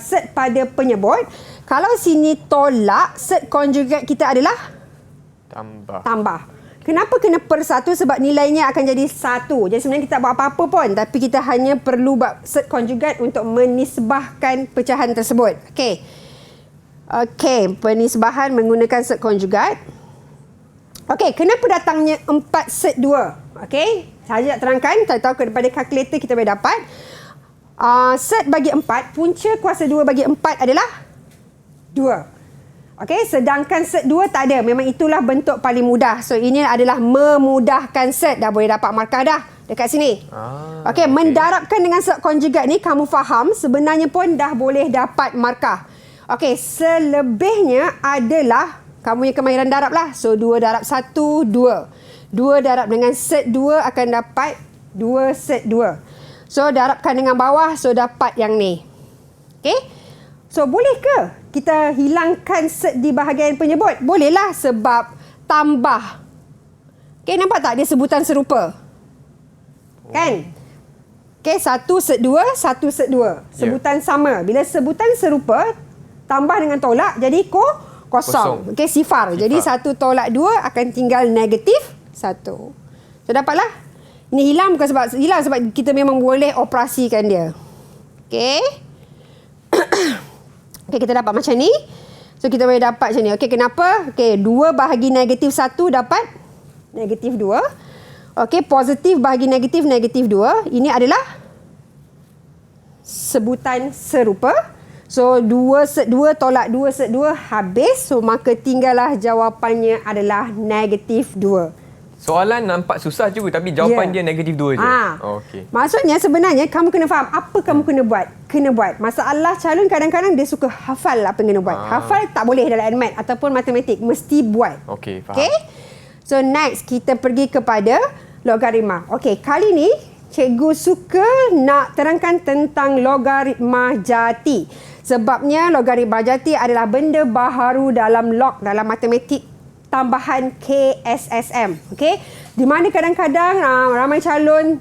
cert pada penyebut, kalau sini tolak, cert konjugat kita adalah? Tambah. Kenapa kena per 1? Sebab nilainya akan jadi 1. Jadi sebenarnya kita tak buat apa-apa pun, tapi kita hanya perlu buat cert konjugat untuk menisbahkan pecahan tersebut. Okey. Okey, penisbahan menggunakan cert konjugat. Okey, kenapa datangnya 4 cert 2? Okey, saya nak terangkan, saya tahu daripada kalkulator kita boleh dapat. Cert bagi 4, punca kuasa 2 bagi 4 adalah 2. Okey, sedangkan cert 2 tak ada. Memang itulah bentuk paling mudah. So, ini adalah memudahkan cert. Dah boleh dapat markah dah dekat sini. Okey, mendarabkan dengan cert konjugat ni, kamu faham, sebenarnya pun dah boleh dapat markah. Okey, selebihnya adalah kamu yang kemahiran darab lah. So, 2 darab 1, 2. 2 darab dengan cert 2 akan dapat 2 cert 2. So, darabkan dengan bawah, so dapat yang ni. Okey? So, boleh ke kita hilangkan cert di bahagian penyebut? Bolehlah sebab tambah. Okey, nampak tak dia sebutan serupa? Kan? Okey, 1 set 2, 1 set 2. Sebutan sama. Bila sebutan serupa, tambah dengan tolak, jadi kosong. Okey, sifar. Jadi 1 tolak 2 akan tinggal negatif 1. So, dapatlah. Ini hilang bukan sebab hilang, sebab kita memang boleh operasikan dia. Okey. Okey, kita dapat macam ni. So, kita boleh dapat macam ni. Okey, kenapa? Okey, 2 bahagi negatif 1 dapat negatif 2. Okey, positif bahagi negatif 2. Ini adalah sebutan serupa. So, 2 set 2 tolak 2 set 2 habis. So, maka tinggallah jawapannya adalah negatif 2. Soalan nampak susah juga tapi jawapan dia negatif 2 je. Okey. Maksudnya sebenarnya kamu kena faham apa kamu kena buat. Kena buat. Masalah calon kadang-kadang dia suka hafal apa yang kena buat. Hafal tak boleh dalam NMAT ataupun matematik. Mesti buat. Okey, faham. Okey? So next kita pergi kepada logaritma. Okey, kali ni cikgu suka nak terangkan tentang logaritma jati. Sebabnya logaritma jati adalah benda baharu dalam log, dalam matematik tambahan KSSM. Okey? Di mana kadang-kadang ramai calon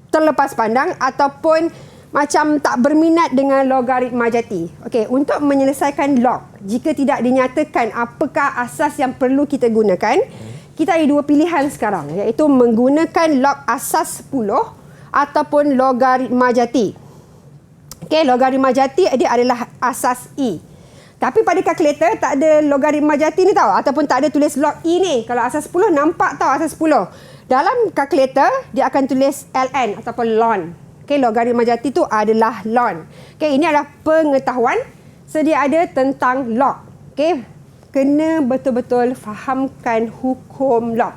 terlepas pandang ataupun macam tak berminat dengan logaritma jati. Okey, untuk menyelesaikan log, jika tidak dinyatakan apakah asas yang perlu kita gunakan, kita ada 2 pilihan sekarang, iaitu menggunakan log asas 10 ataupun logaritma jati. Okey, logaritma jati dia adalah asas E. Tapi pada kalkulator tak ada logaritma jati ni tahu, ataupun tak ada tulis log E ni. Kalau asas 10 nampak tahu asas 10. Dalam kalkulator dia akan tulis ln ataupun ln. Okey, logaritma jati tu adalah ln. Okey, ini adalah pengetahuan sedia ada tentang log. Okey, kena betul-betul fahamkan hukum log.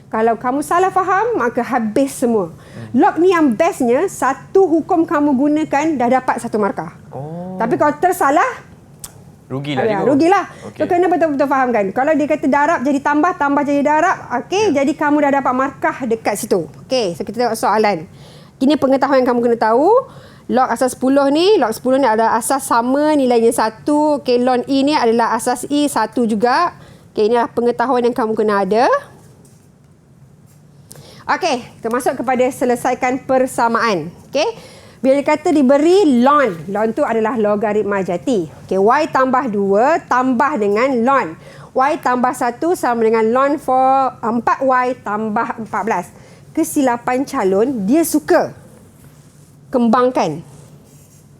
Kalau kamu salah faham, maka habis semua. Log ni yang bestnya, satu hukum kamu gunakan dah dapat 1 markah. Tapi kalau tersalah, rugilah cikgu. Rugilah. Okay. So, kena betul-betul fahamkan. Kalau dia kata darab jadi tambah, tambah jadi darab, okey, jadi kamu dah dapat markah dekat situ. Okey, so kita tengok soalan. Ini pengetahuan yang kamu kena tahu. Log asas 10 ni, log 10 ni adalah asas sama, nilainya 1. Okey, ln E ni adalah asas E 1 juga. Okey, ini adalah pengetahuan yang kamu kena ada. Okey, kita masuk kepada selesaikan persamaan. Okey. Bila kata diberi ln tu adalah logaritma jati. Okey, y tambah 2 tambah dengan ln. Y tambah 1 sama dengan ln for 4y tambah 14. Kesilapan calon, dia suka kembangkan.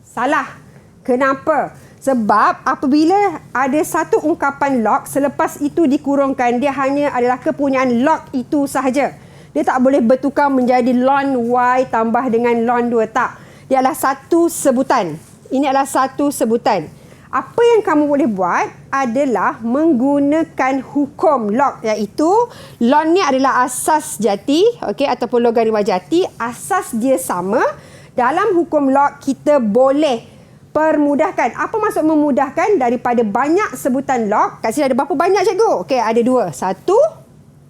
Salah. Kenapa? Sebab apabila ada satu ungkapan log, selepas itu dikurungkan, dia hanya adalah kepunyaan log itu sahaja. Dia tak boleh bertukar menjadi ln y tambah dengan ln 2. Tak. Dia adalah satu sebutan. Ini adalah satu sebutan. Apa yang kamu boleh buat adalah menggunakan hukum log, iaitu ln ni adalah asas jati, okey, ataupun logaritma jati. Asas dia sama. Dalam hukum log kita boleh permudahkan. Apa maksud memudahkan? Daripada banyak sebutan log, kat sini ada berapa banyak cikgu? Okey, ada 2. 1,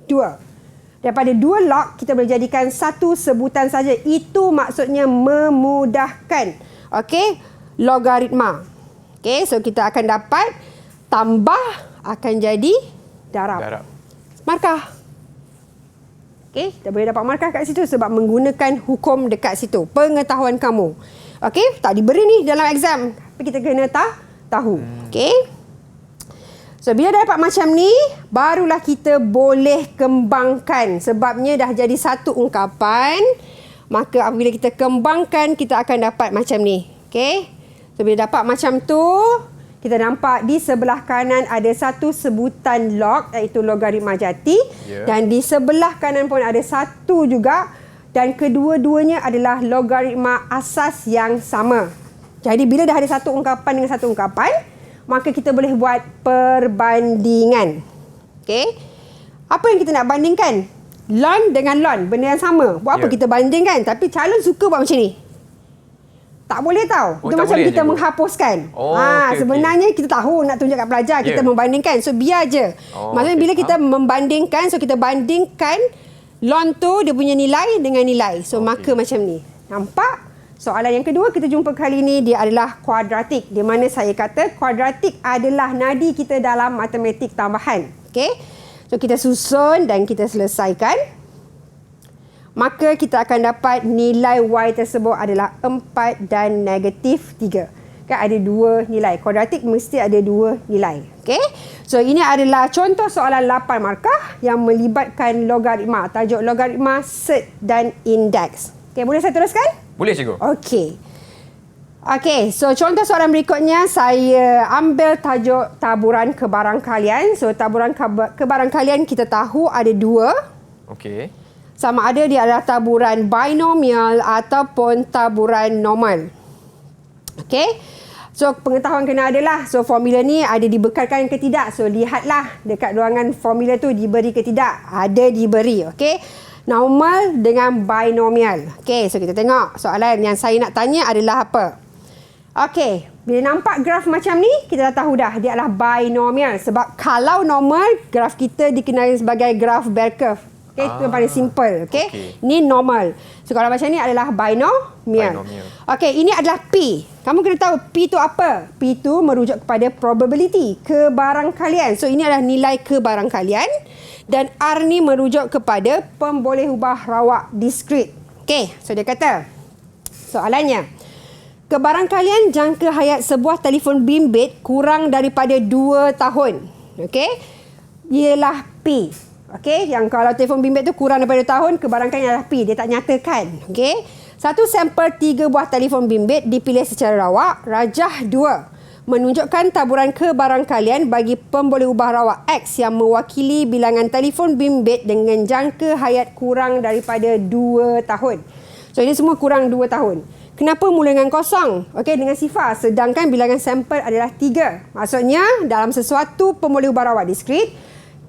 2. Daripada 2 log, kita boleh jadikan satu sebutan saja. Itu maksudnya memudahkan. Okey, logaritma. Okey, so kita akan dapat tambah akan jadi darab. Markah. Okey, kita boleh dapat markah kat situ sebab menggunakan hukum dekat situ. Pengetahuan kamu. Okey, tak diberi ni dalam exam. Tapi kita kena tahu. Okey. So, bila dah dapat macam ni, barulah kita boleh kembangkan. Sebabnya dah jadi satu ungkapan. Maka apabila kita kembangkan, kita akan dapat macam ni. Okey? So, bila dapat macam tu, kita nampak di sebelah kanan ada satu sebutan log, iaitu logaritma jati. Dan di sebelah kanan pun ada satu juga. Dan kedua-duanya adalah logaritma asas yang sama. Jadi, bila dah ada satu ungkapan dengan satu ungkapan, maka kita boleh buat perbandingan. Okey. Apa yang kita nak bandingkan? Ln dengan ln, benda yang sama. Buat apa kita bandingkan? Tapi calon suka buat macam ni. Tak boleh tahu. Itu macam kita menghapuskan. Sebenarnya kita tahu nak tunjuk kat pelajar, kita membandingkan. So biar je. Maksudnya bila kita membandingkan, so kita bandingkan ln tu dia punya nilai dengan nilai. So maka macam ni. Nampak? Soalan yang kedua kita jumpa kali ini dia adalah kuadratik. Di mana saya kata kuadratik adalah nadi kita dalam matematik tambahan. Okey. So kita susun dan kita selesaikan. maka kita akan dapat nilai Y tersebut adalah 4 dan negatif 3. Kan ada dua nilai. Kuadratik mesti ada dua nilai. Okay? So, ini adalah contoh soalan 8 markah yang melibatkan logaritma. Tajuk logaritma, set dan indeks. Okay, boleh saya teruskan? Boleh, cikgu. Okey. Okey, so contoh soalan berikutnya saya ambil tajuk taburan kebarangkalian. So taburan kebarangkalian kita tahu ada dua. Okey. Sama ada dia adalah taburan binomial ataupun taburan normal. Okey. So pengetahuan kena adalah, so formula ni ada dibekalkan ke tidak. So lihatlah dekat ruangan formula tu diberi ke tidak. Ada diberi, okey. Normal dengan binomial. Okey, so kita tengok soalan yang saya nak tanya adalah apa. Okey, bila nampak graf macam ni, kita dah tahu dah dia adalah binomial. Sebab kalau normal, graf kita dikenali sebagai graf bell curve. Okey, itu yang paling simple. Okey, ni normal. So kalau macam ni adalah binomial. Okey, ini adalah P. Kamu kena tahu P tu apa? P tu merujuk kepada probability, kebarangkalian. So ini adalah nilai kebarangkalian. Dan R ni merujuk kepada pembolehubah rawak diskrit. Okey, so dia kata, soalannya, kebarangkalian jangka hayat sebuah telefon bimbit kurang daripada 2 tahun. Okey, ialah P. Okey, yang kalau telefon bimbit tu kurang daripada 2 tahun, kebarangkalian adalah P. Dia tak nyatakan. Okey, satu sampel 3 buah telefon bimbit dipilih secara rawak, rajah 2. Menunjukkan taburan kebarangkalian bagi pembolehubah rawak X yang mewakili bilangan telefon bimbit dengan jangka hayat kurang daripada 2 tahun. So, ini semua kurang 2 tahun. Kenapa mula dengan kosong? Okey, dengan sifar. Sedangkan bilangan sampel adalah 3. Maksudnya, dalam sesuatu pembolehubah rawak diskrit,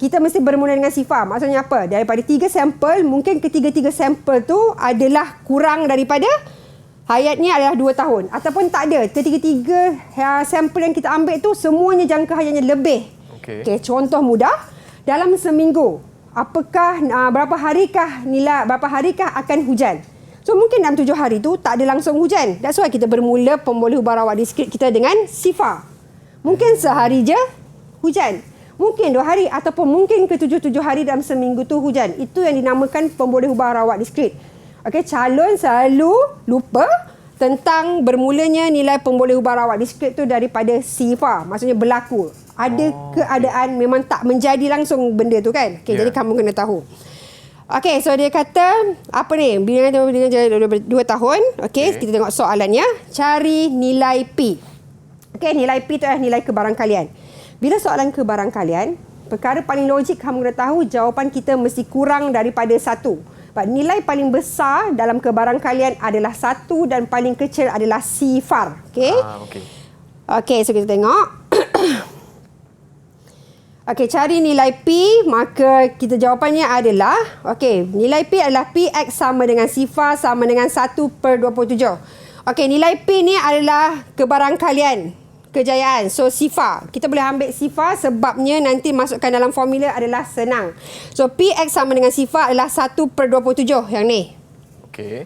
kita mesti bermula dengan sifar. Maksudnya apa? Daripada 3 sampel, mungkin ketiga-tiga sampel tu adalah kurang daripada hayatnya adalah 2 tahun. Ataupun tak ada. Ketiga-tiga sampel yang kita ambil tu semuanya jangka hayatnya lebih. Okey, contoh mudah. Dalam seminggu, apakah berapa harikah akan hujan? So mungkin dalam 7 hari tu tak ada langsung hujan. That's why kita bermula pembolehubah rawak diskrit kita dengan sifar. Mungkin sehari je hujan. Mungkin 2 hari ataupun mungkin ke 7 hari dalam seminggu tu hujan. Itu yang dinamakan pembolehubah rawak diskrit. Okey, calon selalu lupa tentang bermulanya nilai pembolehubah rawak diskrit tu daripada sifar. Maksudnya berlaku. Ada keadaan memang tak menjadi langsung benda tu kan. Okey, jadi kamu kena tahu. Okey, so dia kata apa ni? Bilangan 2 tahun. Okey, kita tengok soalannya. Cari nilai P. Okey, nilai P tu adalah nilai kebarangkalian. Bila soalan kebarangkalian, perkara paling logik kamu kena tahu jawapan kita mesti kurang daripada 1. Nilai paling besar dalam kebarangkalian adalah 1 dan paling kecil adalah sifar. Okey? Okey, so kita tengok. Okey, cari nilai P, maka kita jawapannya adalah, okey, nilai P adalah Px sama dengan sifar sama dengan 1/27. Okey, nilai P ni adalah kebarangkalian, kejayaan. So, sifar. Kita boleh ambil sifar sebabnya nanti masukkan dalam formula adalah senang. So, Px sama dengan sifar adalah 1/27 yang ni. Okey.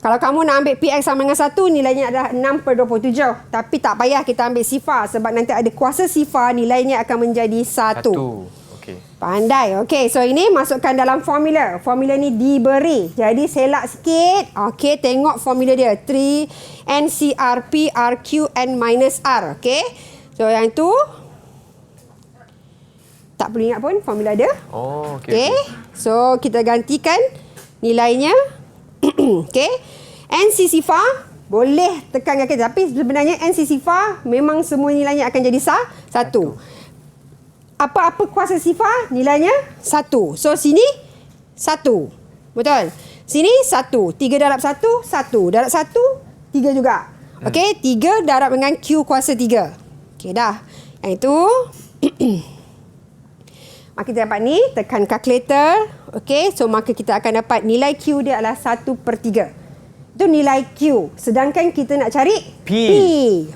Kalau kamu nak ambil Px sama dengan 1, nilainya adalah 6/27. Tapi tak payah kita ambil sifar sebab nanti ada kuasa sifar, nilainya akan menjadi 1. Pandai. Okey, so ini masukkan dalam formula. Formula ni diberi. Jadi selak sikit. Okey, tengok formula dia. 3 NCRP RQN minus R. Okey. So yang tu tak perlu ingat pun formula dia. Okey. So kita gantikan nilainya. Okey. NC sifar boleh tekan kaki, tapi sebenarnya NC sifar memang semua nilainya akan jadi 1. Apa-apa kuasa sifar, nilainya 1. So, sini 1. Betul? Sini 1. 3 darab 1, 1. Darab 1, 3 juga. Okey, 3 darab dengan Q kuasa 3. Okey, dah. Yang itu. Maka kita dapat ni, tekan calculator. Okey, so maka kita akan dapat nilai Q dia adalah 1/3. Itu nilai Q. Sedangkan kita nak cari P.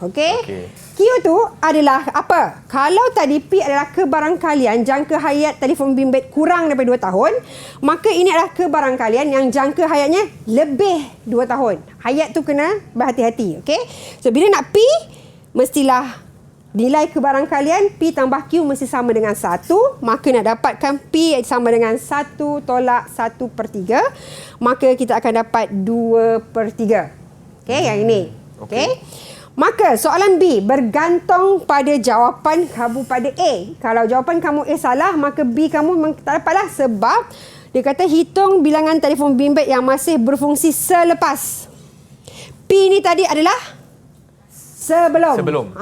Okey? Q tu adalah apa? Kalau tadi P adalah kebarangkalian jangka hayat telefon bimbit kurang daripada 2 tahun, maka ini adalah kebarangkalian yang jangka hayatnya lebih 2 tahun. Hayat tu kena berhati-hati. Okey? So, bila nak P, mestilah Nilai kebarangkalian P tambah Q mesti sama dengan 1. Maka nak dapatkan P sama dengan 1 tolak 1/3. Maka kita akan dapat 2/3. Okey, yang ini. Okey. Maka soalan B bergantung pada jawapan kamu pada A. Kalau jawapan kamu A salah, maka B kamu memang tak dapatlah. Sebab dia kata hitung bilangan telefon bimbit yang masih berfungsi selepas. P ni tadi adalah sebelum.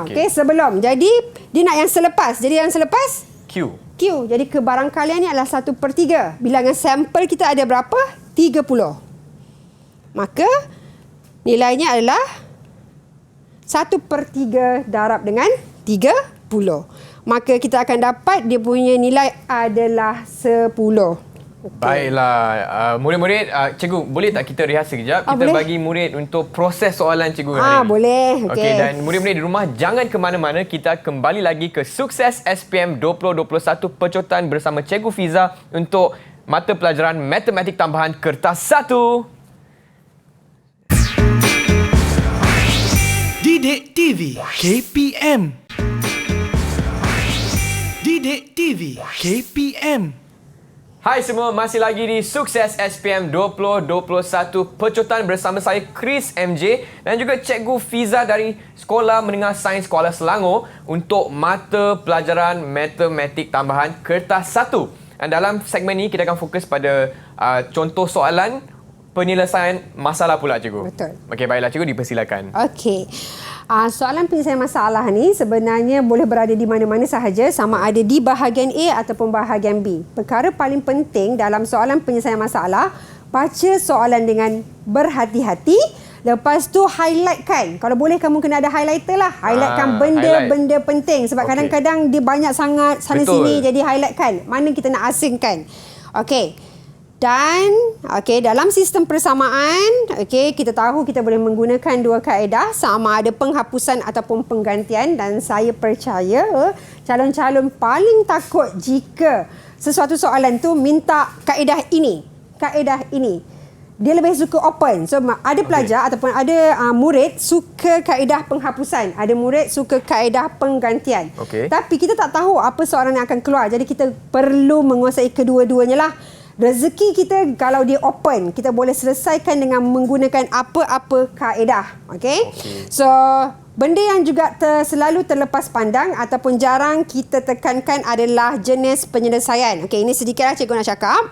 Okey, sebelum. Jadi dia nak yang selepas. Jadi yang selepas Q. Q. Jadi kebarangkalian ni adalah 1/3. Bilangan sampel kita ada berapa? 30. Maka nilainya adalah 1/3 darab dengan 30. Maka kita akan dapat dia punya nilai adalah 10. Okay. Baiklah, murid-murid, cikgu boleh tak kita rehat sekejap? Kita boleh. bagi murid untuk proses soalan cikgu hari ini. Boleh. Okey, dan murid-murid di rumah jangan ke mana-mana, kita kembali lagi ke Sukses SPM 2021 Pecotan bersama Cikgu Fiza untuk mata pelajaran Matematik Tambahan Kertas 1. Didik TV KPM. Didik TV KPM. Hai semua, masih lagi di Sukses SPM 2021 Pecotan bersama saya Chris MJ dan juga Cikgu Fiza dari Sekolah Menengah Sains Kuala Selangor untuk mata pelajaran Matematik Tambahan Kertas 1. Dan dalam segmen ini kita akan fokus pada contoh soalan penyelesaian masalah pula, Cikgu. Betul. Okey, baiklah Cikgu, dipersilakan. Okey. Soalan penyelesaian masalah ni sebenarnya boleh berada di mana-mana sahaja, sama ada di bahagian A ataupun bahagian B. Perkara paling penting dalam soalan penyelesaian masalah, baca soalan dengan berhati-hati. Lepas tu highlightkan. Kalau boleh kamu kena ada highlighter lah. Highlightkan benda-benda penting. Sebab kadang-kadang dia banyak sangat sana-sini, jadi highlightkan. Mana kita nak asingkan. Okey. Dan dalam sistem persamaan, kita tahu kita boleh menggunakan dua kaedah, sama ada penghapusan ataupun penggantian, dan saya percaya calon-calon paling takut jika sesuatu soalan tu minta kaedah ini. Dia lebih suka open. So ada pelajar ataupun ada murid suka kaedah penghapusan, ada murid suka kaedah penggantian. Tapi kita tak tahu apa soalan yang akan keluar. Jadi kita perlu menguasai kedua-duanya lah. Rezeki kita kalau dia open, kita boleh selesaikan dengan menggunakan apa-apa kaedah. So benda yang juga selalu terlepas pandang ataupun jarang kita tekankan adalah jenis penyelesaian. Ini sedikitlah cikgu nak cakap.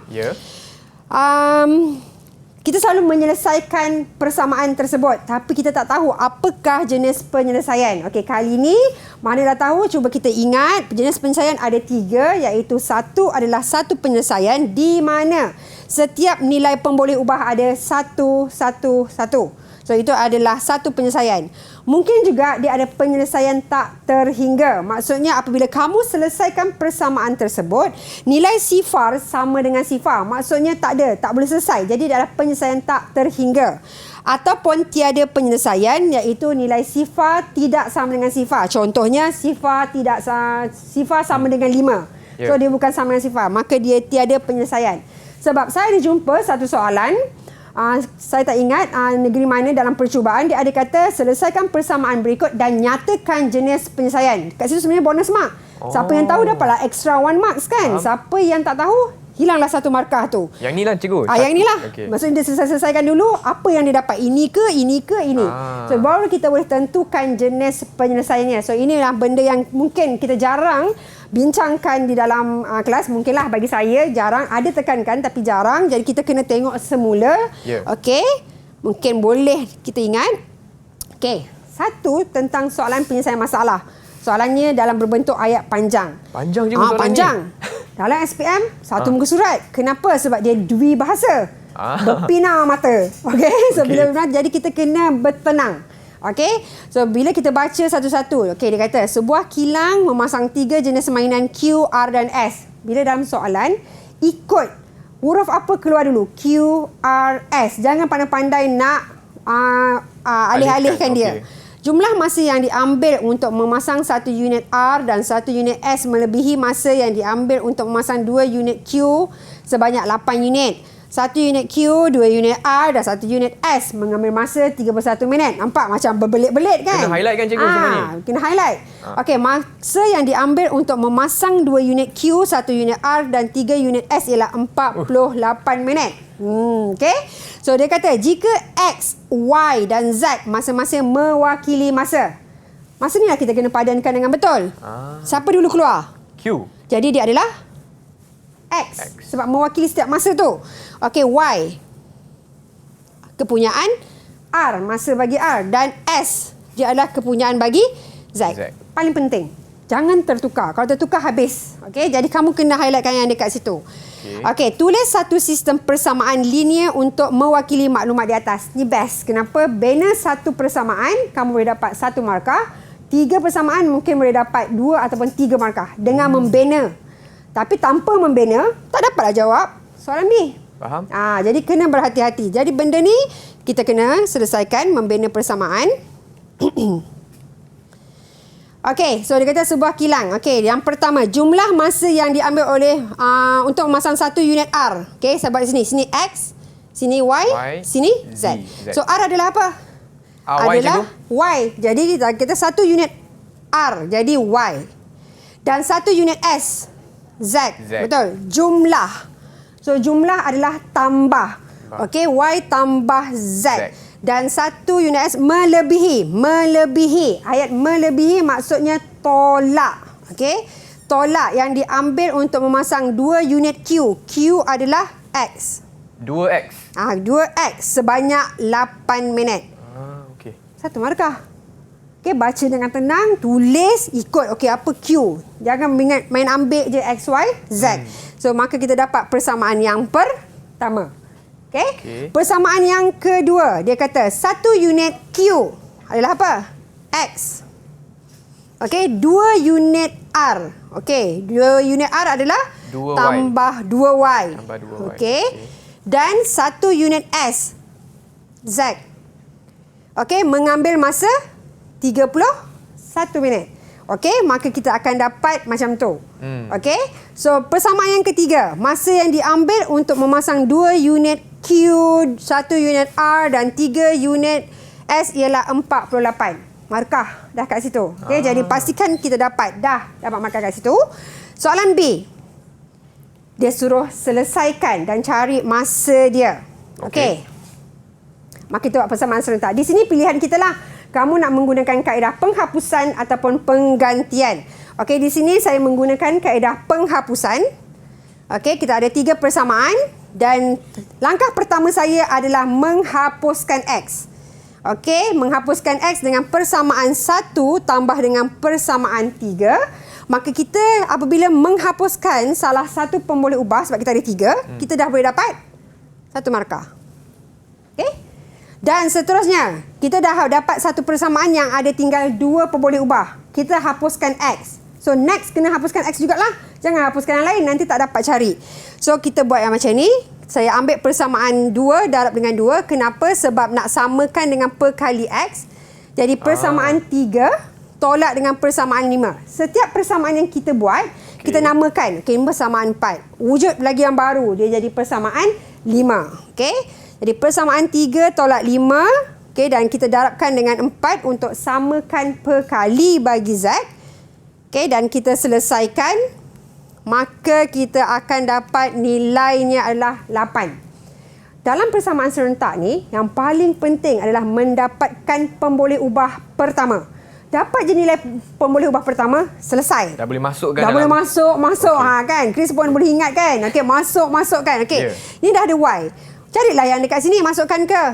Kita selalu menyelesaikan persamaan tersebut, tapi kita tak tahu apakah jenis penyelesaian. Kali ini mana dah tahu, cuba kita ingat jenis penyelesaian ada 3, iaitu satu adalah satu penyelesaian di mana setiap nilai pemboleh ubah ada 1, 1, 1. So itu adalah satu penyelesaian. Mungkin juga dia ada penyelesaian tak terhingga. Maksudnya apabila kamu selesaikan persamaan tersebut, nilai sifar sama dengan sifar. Maksudnya tak boleh selesai. Jadi dia ada penyelesaian tak terhingga. Ataupun tiada penyelesaian, iaitu nilai sifar tidak sama dengan sifar. Contohnya sifar sama dengan 5. So dia bukan sama dengan sifar. Maka dia tiada penyelesaian. Sebab saya ada jumpa satu soalan, saya tak ingat negeri mana dalam percubaan, dia ada kata selesaikan persamaan berikut dan nyatakan jenis penyelesaian. Kat situ sebenarnya bonus mark. Siapa yang tahu dapatlah extra 1 marks kan. Siapa yang tak tahu, hilanglah 1 markah tu. Yang ni lah cikgu. Yang ni lah. Maksudnya dia selesaikan dulu apa yang dia dapat. Ini ke ini. So baru kita boleh tentukan jenis penyelesaiannya. So inilah benda yang mungkin kita jarang bincangkan di dalam kelas. Mungkinlah bagi saya jarang, ada tekankan tapi jarang. Jadi kita kena tengok semula. Mungkin boleh kita ingat. Satu tentang soalan penyelesaian masalah. Soalannya dalam berbentuk ayat panjang. Panjang je soalannya. Panjang. Dalam SPM, satu muka surat. Kenapa? Sebab dia dui bahasa. Berpinang mata. So bila jadi kita kena bertenang. So bila kita baca satu-satu, dia kata sebuah kilang memasang 3 jenis mainan Q, R dan S. Bila dalam soalan, ikut huruf apa keluar dulu? Q, R, S. Jangan pandai-pandai nak alih-alihkan dia. Jumlah masa yang diambil untuk memasang 1 unit R dan 1 unit S melebihi masa yang diambil untuk memasang 2 unit Q sebanyak 8 unit. 1 unit Q, 2 unit R dan 1 unit S mengambil masa 31 minit. Nampak macam berbelit-belit kan? Kena highlight kan cikgu semua ni? Kena highlight. Okey, masa yang diambil untuk memasang 2 unit Q, 1 unit R dan 3 unit S ialah 48 minit. Okey. So dia kata jika X, Y dan Z masing-masing mewakili masa. Masa ni lah kita kena padankan dengan betul. Siapa dulu keluar? Q. Jadi dia adalah X. Sebab mewakili setiap masa tu. Okey, Y. Kepunyaan R, masa bagi R. Dan S, dia adalah kepunyaan bagi Z. Paling penting, jangan tertukar. Kalau tertukar, habis. Okey, jadi kamu kena highlightkan yang dekat situ. Okey, tulis satu sistem persamaan linear untuk mewakili maklumat di atas. Ni best. Kenapa? Bina satu persamaan, kamu boleh dapat 1 markah. 3 persamaan mungkin boleh dapat 2 ataupun 3 markah dengan membina. Tapi tanpa membina, tak dapatlah jawab soalan B. Faham? Jadi kena berhati-hati. Jadi benda ni kita kena selesaikan membina persamaan. Okey, so dia kata sebuah kilang. Okey, yang pertama, jumlah masa yang diambil oleh untuk memasang 1 unit R. Okey, saya buat sini. Sini X, sini Y, sini Z. So R adalah apa? Adalah Y. Jadi kita 1 unit R, jadi Y. Dan 1 unit S, Z. Betul. Jumlah. So jumlah adalah tambah. Okey, Y tambah Z. Dan 1 unit S melebihi. Melebihi. Ayat melebihi maksudnya tolak. Okey. Tolak yang diambil untuk memasang 2 unit Q. Q adalah X. 2X. 2X sebanyak 8 minit. Okey. 1 markah. Okey, baca dengan tenang, tulis, ikut. Okey, apa Q? Jangan main ambil je X, Y, Z. So, maka kita dapat persamaan yang pertama. Okey? Persamaan yang kedua, dia kata 1 unit Q adalah apa? X. Okey, 2 unit R. Okey, 2 unit R adalah 2Y. tambah 2Y. Tambah 2Y. Okey. Dan 1 unit S, Z. Okey, mengambil masa 31 minit. Okey, maka kita akan dapat macam tu. Okey. So, persamaan yang ketiga, masa yang diambil untuk memasang 2 unit Q, 1 unit R dan 3 unit S ialah 48. Markah dah kat situ. Okey, jadi pastikan kita dapat markah kat situ. Soalan B. Dia suruh selesaikan dan cari masa dia. Okey. Maka kita buat persamaan serentak. Di sini pilihan kita lah. Kamu nak menggunakan kaedah penghapusan ataupun penggantian. Okey, di sini saya menggunakan kaedah penghapusan. Okey, kita ada 3 persamaan dan langkah pertama saya adalah menghapuskan X. Okey, menghapuskan X dengan persamaan 1 tambah dengan persamaan 3. Maka kita apabila menghapuskan salah satu pemboleh ubah, sebab kita ada 3, kita dah boleh dapat 1 markah. Okey? Dan seterusnya, kita dah dapat satu persamaan yang ada tinggal 2 pemboleh ubah. Kita hapuskan X. So, next kena hapuskan X jugalah. Jangan hapuskan yang lain, nanti tak dapat cari. So, kita buat yang macam ni. Saya ambil persamaan 2 darab dengan 2. Kenapa? Sebab nak samakan dengan perkali X. Jadi, persamaan 3 tolak dengan persamaan 5. Setiap persamaan yang kita buat, kita namakan. Okey, persamaan 4. Wujud lagi yang baru. Dia jadi persamaan 5. Okey? Jadi persamaan 3 tolak 5. Okey, dan kita darabkan dengan 4 untuk samakan perkali bagi Z. Okey, dan kita selesaikan. Maka kita akan dapat nilainya adalah 8. Dalam persamaan serentak ni, yang paling penting adalah mendapatkan pemboleh ubah pertama. Dapat je nilai pemboleh ubah pertama, selesai. Dah boleh masuk kan? Dah boleh masuk. Okay. Kan? Chris pun boleh ingat kan? Okey, masuk kan? Okey. Ni dah ada Y. Carilah yang dekat sini, masukkan ke.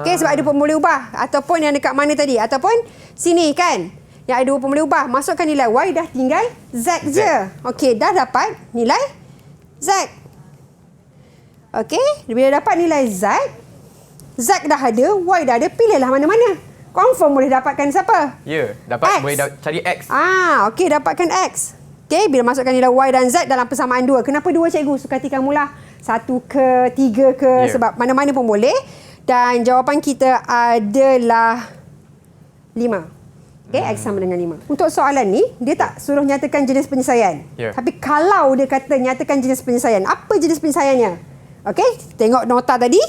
Okey, sebab ada pemboleh ubah. Ataupun yang dekat mana tadi. Ataupun sini kan. Yang ada 2 pemboleh ubah. Masukkan nilai Y, dah tinggal Z je. Okey, dah dapat nilai Z. Okey, bila dapat nilai Z, Z dah ada, Y dah ada, pilihlah mana-mana. Confirm boleh dapatkan siapa? Ya, dapat X. boleh cari X. Okey, dapatkan X. Okey, bila masukkan nilai Y dan Z dalam persamaan 2. Kenapa 2 cikgu? Suka hati kamulah. 1 ke, 3 ke, sebab mana-mana pun boleh. Dan jawapan kita adalah 5. Okey, X sama dengan 5. Untuk soalan ni, dia tak suruh nyatakan jenis penyelesaian. Tapi kalau dia kata nyatakan jenis penyelesaian, apa jenis penyelesaiannya? Okey, tengok nota tadi.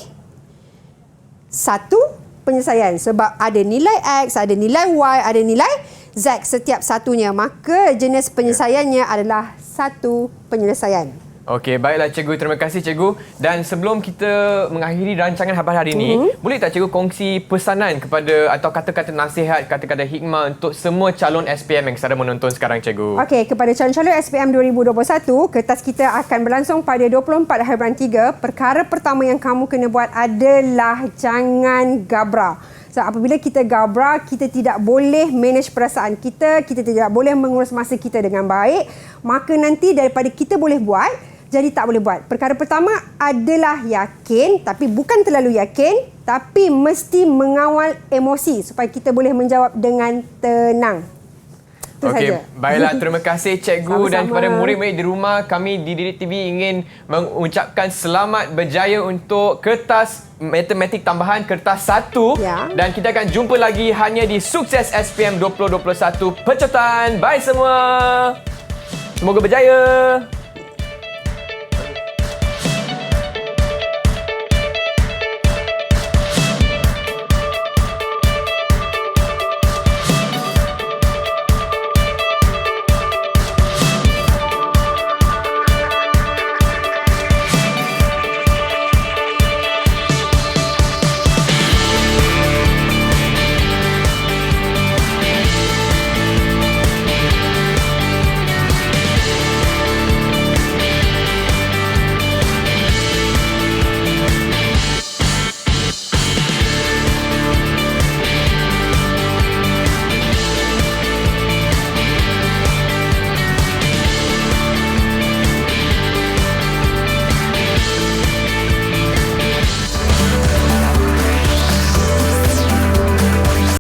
1 penyelesaian sebab ada nilai X, ada nilai Y, ada nilai Z setiap satunya. Maka jenis penyelesaiannya adalah 1 penyelesaian. Okey, baiklah cikgu. Terima kasih cikgu. Dan sebelum kita mengakhiri rancangan Khabar hari ini, boleh tak cikgu kongsi pesanan kepada atau kata-kata nasihat, kata-kata hikmah untuk semua calon SPM yang sedang menonton sekarang cikgu? Okey, kepada calon-calon SPM 2021, kertas kita akan berlangsung pada 24 hari bulan 3. Perkara pertama yang kamu kena buat adalah jangan gabra. So, apabila kita gabra, kita tidak boleh manage perasaan kita, kita tidak boleh mengurus masa kita dengan baik. Maka nanti daripada kita boleh buat, jadi tak boleh buat. Perkara pertama adalah yakin, tapi bukan terlalu yakin, tapi mesti mengawal emosi supaya kita boleh menjawab dengan tenang. Itu Okey, saja. baiklah. Terima kasih cikgu. Sama-sama. Dan kepada murid-murid di rumah, kami di Didik TV ingin mengucapkan selamat berjaya untuk kertas matematik tambahan kertas 1. Ya. Dan kita akan jumpa lagi hanya di Sukses SPM 2021 Pecotan. Bye semua. Semoga berjaya.